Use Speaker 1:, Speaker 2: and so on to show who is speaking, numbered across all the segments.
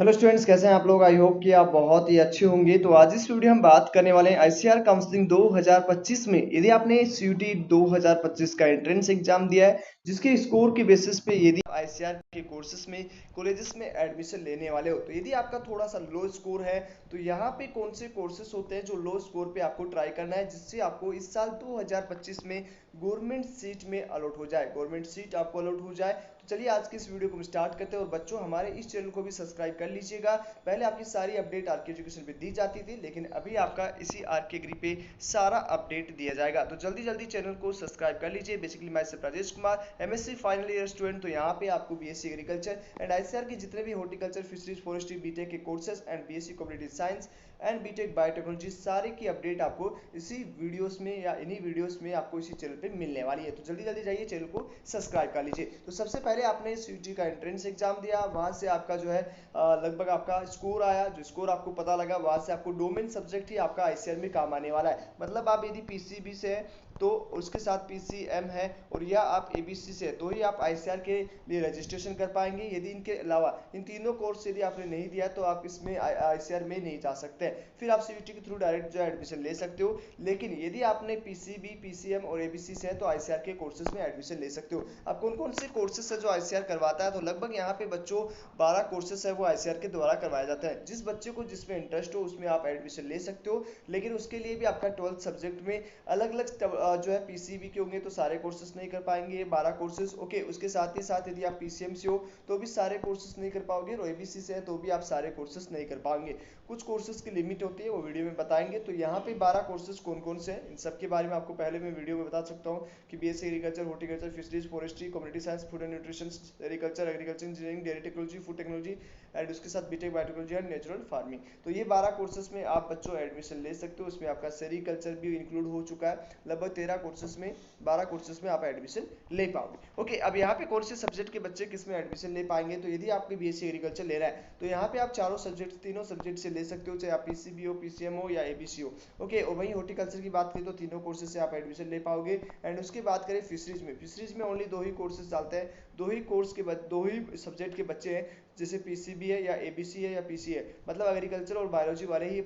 Speaker 1: Hello students, कैसे हैं आप लोग। आई होप कि आप बहुत ही अच्छे होंगे। तो आज इस वीडियो हम बात करने वाले हैं आईसीआर काउंसलिंग 2025 में यदि आपने सीयूटी 2025 का एंट्रेंस एग्जाम दिया है, जिसके स्कोर के बेसिस पे यदि आईसीआर के कोर्सेज में कॉलेजेस में एडमिशन लेने वाले हो, तो यदि आपका थोड़ा सा लो स्कोर है तो यहाँ पे कौन से कोर्सेज होते हैं जो लो स्कोर पे आपको ट्राई करना है, जिससे आपको इस साल 2025 में गवर्नमेंट सीट में अलॉट हो जाए, गवर्नमेंट सीट आपको अलॉट हो जाए। तो चलिए आज की इस वीडियो को हम स्टार्ट करते हैं। और बच्चों, हमारे इस चैनल को भी सब्सक्राइब कर लीजिएगा। पहले आपकी सारी अपडेट आरके एजुकेशन पे दी जाती थी, लेकिन अभी आपका इसी आरके एग्री पे सारा अपडेट दिया जाएगा। तो जल्दी जल्दी चैनल को सब्सक्राइब कर लीजिए। बेसिकली मैं सिर्फ Rajesh Kumar, MSc final year student. तो यहाँ पे आपको बीएससी एग्रीकल्चर एंड आईसीआर के जितने भी हॉर्टिकल्चर, फिशरीज, फॉरेस्ट्री, बीटेक के courses and BSc community science and BTech biotechnology, सारे की अपडेट आपको इसी वीडियोस में या इन्हीं वीडियोस में आपको इसी चैनल पे मिलने वाली है। तो जल्दी जल्दी जाइए, चैनल को सब्सक्राइब कर लीजिए। तो सबसे पहले आपने सीयूटी का एंट्रेंस एग्जाम दिया, वहां से आपका जो है लगभग आपका स्कोर आया। जो स्कोर आपको पता लगा, वहां से आपको डोमेन सब्जेक्ट ही आपका आईसीआर में काम आने वाला है। मतलब आप यदि पीसीबी से है तो उसके साथ पीसीएम है, और या आप एबीसी से है तो ही आप आईसीआर के लिए रजिस्ट्रेशन कर पाएंगे। यदि इनके अलावा इन तीनों कोर्स यदि आपने नहीं दिया तो आप इसमें आईसीआर में नहीं जा सकते। फिर आप सीयूटी के थ्रू डायरेक्ट जो एडमिशन ले सकते हो। लेकिन यदि आपने पीसीबी, पीसीएम और एबीसी से है तो आईसीआर के कोर्सेज में एडमिशन ले सकते हो। अब कौन कौन से कोर्सेज है जो आईसीआर करवाता है, तो लगभग यहाँ पे बच्चों 12 कोर्सेज है वो आईसीआर के द्वारा करवाया जाता है। जिस बच्चे को जिसमें इंटरेस्ट हो उसमें आप एडमिशन ले सकते हो। लेकिन उसके लिए भी आपका 12 सब्जेक्ट में अलग अलग जो है पीसीबी के होंगे तो सारे कोर्सेज नहीं कर पाएंगे 12 कोर्सेज। ओके, उसके साथ ही साथ यदि आप पीसीएम से हो तो भी सारे कोर्सेज नहीं कर पाओगे, और एबीसी से है तो भी आप सारे कोर्सेज नहीं कर पाएंगे। कुछ कोर्सेज की लिमिट होती है, वो वीडियो में बताएंगे। तो यहाँ पे 12 कोर्सेज कौन कौन से हैं इन सब के बारे में आपको पहले मैं वीडियो में बता सकता हूँ कि BSc agriculture, horticulture, fisheries, forestry, community science, food and nutrition, agriculture, agriculture engineering, dairy technology, food technology and उसके साथ BTech biotechnology and natural farming. तो ये 12 कोर्सेज में आप बच्चों एडमिशन ले सकते हो। इसमें आपका सेरीकल्चर भी इंक्लूड हो चुका है। लगभग 13 कोर्सेज में, 12 कोर्सेज में आप एडमिशन ले पाओगे। ओके, अब यहाँ पे कौन से सब्जेक्ट के बच्चे किस में एडमिशन ले पाएंगे, तो यदि आपके बीएससी एग्रीकल्चर ले रहा है तो यहाँ पे आप चारों सब्जेक्ट, तीनों सब्जेक्ट से ले सकते हो, चाहे आप पीसीबी हो, पीसीएम हो या एबीसी हो। ओके, और वहीं हॉर्टिकल्चर की बात करें तो तीनों कोर्सेज से आप एडमिशन ले पाओगे। एंड उसकी बात करें फिशरीज में, फिशरीज में ओनली दो ही कोर्सेज चलते हैं, दो ही कोर्स के दो ही सब्जेक्ट के बच्चे हैं, जैसे पीसीबी है या एबीसी है या पीसी है। मतलब एग्रीकल्चर और बायोलॉजी वाले ही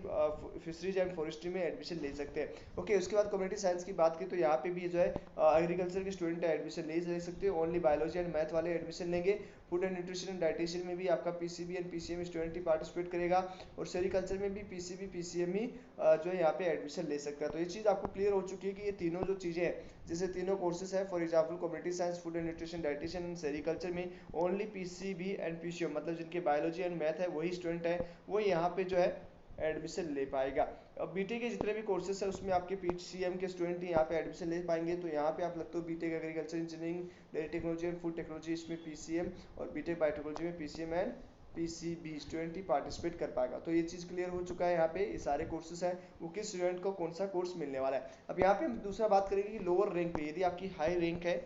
Speaker 1: फिशरीज एंड फॉरेस्ट्री में एडमिशन ले सकते हैं। ओके, उसके बाद कम्युनिटी साइंस की बात की तो यहाँ पे भी जो है एग्रीकल्चर के स्टूडेंट एडमिशन नहीं ले सकते, ओनली बायोलॉजी एंड मैथ वाले एडमिशन लेंगे। Food and nutrition and dietitian में भी आपका पीसीबी एंड पीसीएम स्टूडेंट ही पार्टिसिपेट करेगा, और सेरिकल्चर में भी पीसीबी, पीसीएम ही जो है यहाँ पे एडमिशन ले सकता है। तो ये चीज़ आपको क्लियर हो चुकी है कि ये तीनों जो चीज़ें हैं, जैसे तीनों कोर्सेज है, for example community science, food and nutrition, dietitian and sericulture में ओनली पीसीबी एंड पीसीएम, मतलब जिनके बायोलॉजी एंड मैथ है वही स्टूडेंट है, वो यहाँ पे जो है एडमिशन ले पाएगा। अब बीटेक के जितने भी कोर्सेज है उसमें आपके पीसीएम के स्टूडेंट ही यहाँ पे एडमिशन ले पाएंगे। तो यहाँ पे आप लगते हो BTech agriculture engineering, dairy technology and food technology, इसमें पीसीएम, और बीटेक बायोटेक्नोलॉजी में पीसीएम एंड पीसीबी स्टूडेंट ही पार्टिसिपेट कर पाएगा। तो ये चीज़ क्लियर हो चुका है। यहाँ पे ये सारे कोर्सेज हैं वो किस स्टूडेंट को कौन सा कोर्स मिलने वाला है। अब यहाँ पे हम दूसरा बात करेंगे कि लोअर रैंक पे, यदि आपकी हाई रैंक है,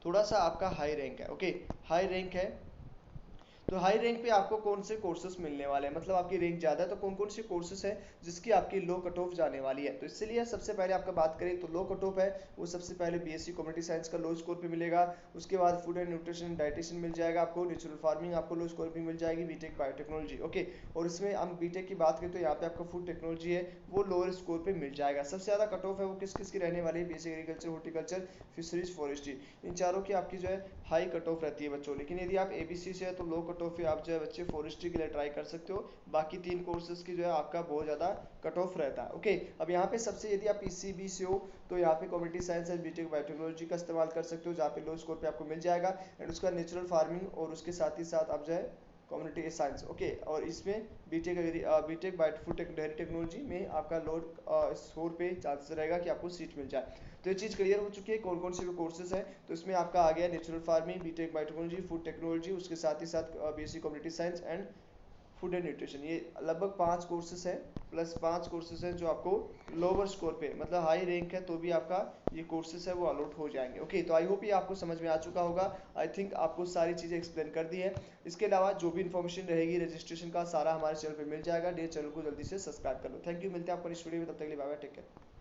Speaker 1: थोड़ा सा आपका हाई रैंक है, ओके, हाई रैंक है, तो हाई रैंक पे आपको कौन से कोर्सेज मिलने वाले हैं, मतलब आपकी रैंक ज़्यादा है तो कौन कौन से कोर्सेज हैं जिसकी आपकी लो कट ऑफ जाने वाली है। तो इसलिए सबसे पहले आपका बात करें तो लो कट ऑफ है वो सबसे पहले बीएससी कम्युनिटी साइंस का लो स्कोर पे मिलेगा। उसके बाद फूड एंड न्यूट्रिशन डाइटिशियन मिल जाएगा आपको, नेचुरल फार्मिंग आपको लो स्कोर पे मिल जाएगी, बीटेक बायोटेक्नोलॉजी। ओके, और इसमें हम बीटेक की बात करें तो यहाँ पे आपका फूड टेक्नोलॉजी है वो लोअर स्कोर पे मिल जाएगा। सबसे ज़्यादा कट ऑफ है वो किस किस की रहने वाली है, BSc agriculture, horticulture, fisheries, forestry, इन चारों की आपकी जो है हाई कट ऑफ रहती है बच्चों। लेकिन यदि आप एबीसी से है तो लो कट ऑफ है, आप जो है बच्चे फॉरेस्ट्री के लिए ट्राई कर सकते हो। बाकी तीन कोर्सेज की जो है आपका बहुत ज़्यादा कट ऑफ रहता है। ओके, अब यहाँ पे सबसे यदि आप पीसीबी से हो तो यहाँ पे community science and BTech biotechnology का इस्तेमाल कर सकते हो, जहाँ पे लो स्कोर पे आपको मिल जाएगा। एंड उसका नेचुरल फार्मिंग और उसके साथ ही साथ आप जो है कम्युनिटी साइंस। ओके, और इसमें BTech BTech bio food dairy technology में आपका लो स्कोर पे चांसेस रहेगा कि आपको सीट मिल जाए। तो ये चीज़ क्लियर हो चुकी है कौन कौन से कोर्सेज हैं। तो इसमें आपका आ गया natural farming, BTech biotechnology, food technology, उसके साथ ही साथ BSc community science and food and nutrition. ये लगभग 5 कोर्सेज हैं, प्लस 5 कोर्सेज हैं जो आपको लोअर स्कोर पे, मतलब हाई रैंक है तो भी आपका ये कोर्सेज है वो अलॉट हो जाएंगे। ओके, तो आई होप ये आपको समझ में आ चुका होगा। आई थिंक आपको सारी चीज़ें एक्सप्लेन कर दी है। इसके अलावा जो भी इन्फॉर्मेशन रहेगी रजिस्ट्रेशन का सारा हमारे चैनल पर मिल जाएगा। चैनल को जल्दी से सब्सक्राइब कर लो। थैंक यू, मिलते हैं आपको नेक्स्ट वीडियो में, तब तक के लिए बाय बाय, टेक केयर।